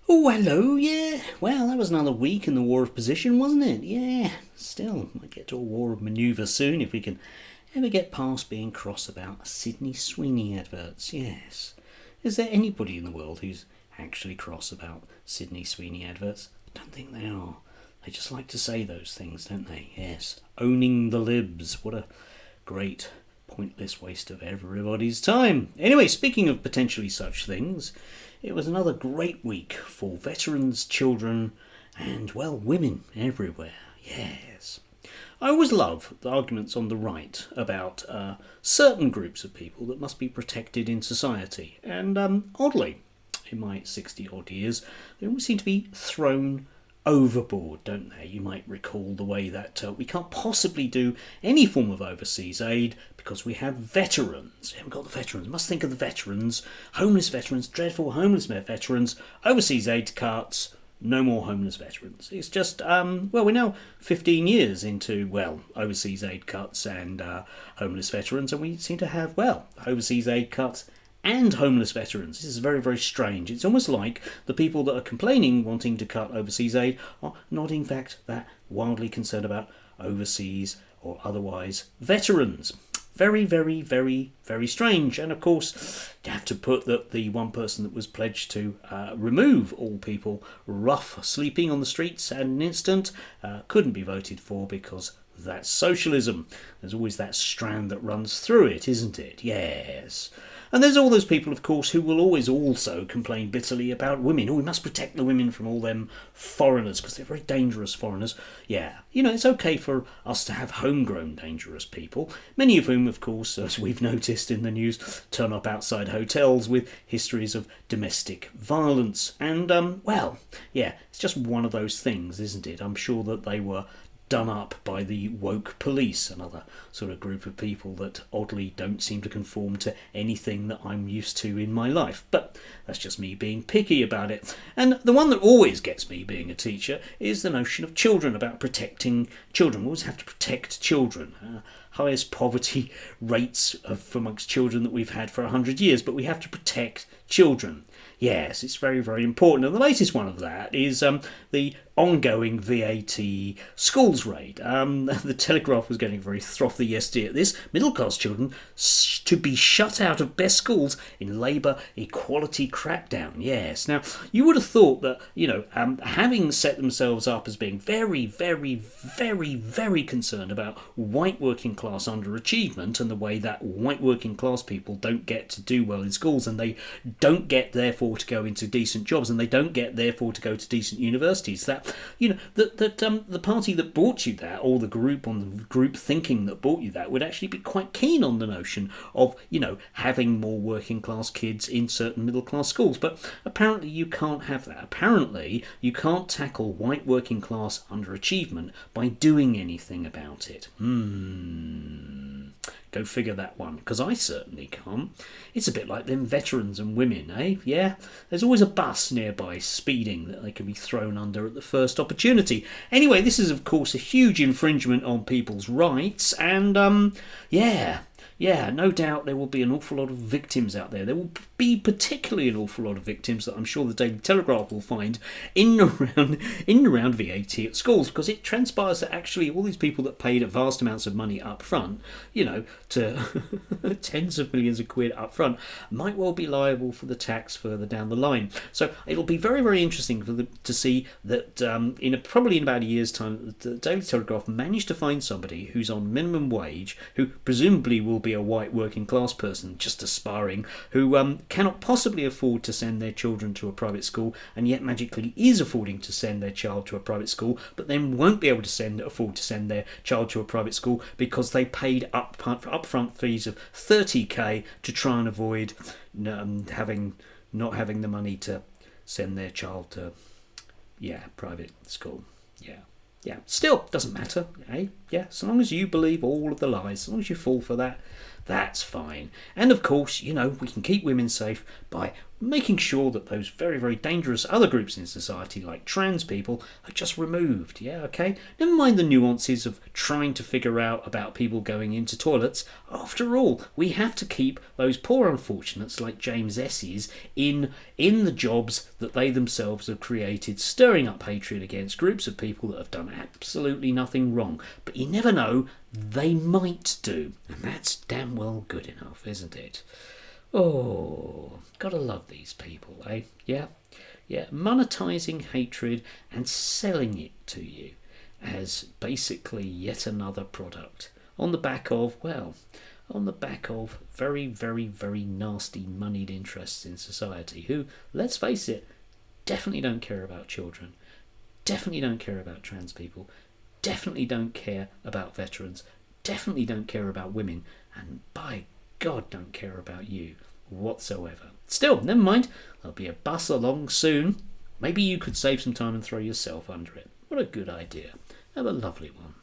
Oh, hello, yeah. Well, that was another week in the War of Position, wasn't it? Yeah. Still, might get to a War of Manoeuvre soon if we can ever get past being cross about Sydney Sweeney adverts, yes. Is there anybody in the world who's actually cross about Sydney Sweeney adverts? I don't think they are. They just like to say those things, don't they? Yes. Owning the libs. What a great pointless waste of everybody's time. Anyway, speaking of potentially such things, it was another great week for veterans, children, and, well, women everywhere. Yes. I always love the arguments on the right about certain groups of people that must be protected in society. And oddly, in my 60 odd years, they always seem to be thrown overboard, don't they? You might recall the way that we can't possibly do any form of overseas aid because we have veterans. We haven't got the veterans. Must think of the veterans. Homeless veterans, dreadful homeless veterans, overseas aid cuts, no more homeless veterans. It's just, we're now 15 years into, overseas aid cuts and homeless veterans, and we seem to have, overseas aid cuts and homeless veterans. This is very, very strange. It's almost like the people that are complaining, wanting to cut overseas aid, are not in fact that wildly concerned about overseas or otherwise veterans. Very, very, very, very strange. And of course, you have to put that the one person that was pledged to remove all people rough sleeping on the streets at an instant couldn't be voted for because that's socialism. There's always that strand that runs through it, isn't it? Yes. And there's all those people, of course, who will always also complain bitterly about women. Oh, we must protect the women from all them foreigners, because they're very dangerous foreigners. Yeah, it's okay for us to have homegrown dangerous people, many of whom, of course, as we've noticed in the news, turn up outside hotels with histories of domestic violence. And, it's just one of those things, isn't it? I'm sure that they were done up by the woke police, another sort of group of people that oddly don't seem to conform to anything that I'm used to in my life. But that's just me being picky about it. And the one that always gets me being a teacher is the notion of children, about protecting children. We always have to protect children. Highest poverty rates amongst children that we've had for 100 years, but we have to protect children. Yes, it's very, very important. And the latest one of that is the ongoing VAT schools raid. The Telegraph was getting very frothy yesterday at this. Middle-class children to be shut out of best schools in Labour equality crackdown. Yes. Now, you would have thought that, having set themselves up as being very, very, very, very concerned about white working class underachievement and the way that white working class people don't get to do well in schools, and they don't get, therefore, to go into decent jobs, and they don't get, therefore, to go to decent universities, that the party that bought you that, or the group thinking that bought you that, would actually be quite keen on the notion of, having more working class kids in certain middle class schools. But apparently you can't have that. Apparently you can't tackle white working class underachievement by doing anything about it. Go figure that one, because I certainly can't. It's a bit like them veterans and women, eh? Yeah, there's always a bus nearby speeding that they can be thrown under at the first opportunity. Anyway, this is of course a huge infringement on people's rights, and no doubt there will be an awful lot of victims out there. There will be particularly an awful lot of victims that I'm sure the Daily Telegraph will find in and around VAT at schools, because it transpires that actually all these people that paid vast amounts of money up front, to tens of millions of quid up front, might well be liable for the tax further down the line. So it'll be very, very interesting to see that probably in about a year's time, the Daily Telegraph managed to find somebody who's on minimum wage, who presumably will be a white working class person just aspiring, who cannot possibly afford to send their children to a private school, and yet magically is affording to send their child to a private school, but then won't be able to afford to send their child to a private school because they paid upfront fees of 30k to try and avoid not having the money to send their child to private school. Yeah, still doesn't matter, eh? Yeah, so long as you believe all of the lies, as long as you fall for that, That's fine. And of course, we can keep women safe by making sure that those very, very dangerous other groups in society, like trans people, are just removed. Yeah, okay? Never mind the nuances of trying to figure out about people going into toilets. After all, we have to keep those poor unfortunates like James S's in the jobs that they themselves have created, stirring up hatred against groups of people that have done absolutely nothing wrong. But you never know, they might do. And that's damn well good enough, isn't it? Oh, gotta love these people, eh? Yeah, monetising hatred and selling it to you as basically yet another product on the back of very, very, very nasty moneyed interests in society who, let's face it, definitely don't care about children, definitely don't care about trans people, definitely don't care about veterans, definitely don't care about women, and by God don't care about you whatsoever. Still, never mind, there'll be a bus along soon. Maybe you could save some time and throw yourself under it. What a good idea. Have a lovely one.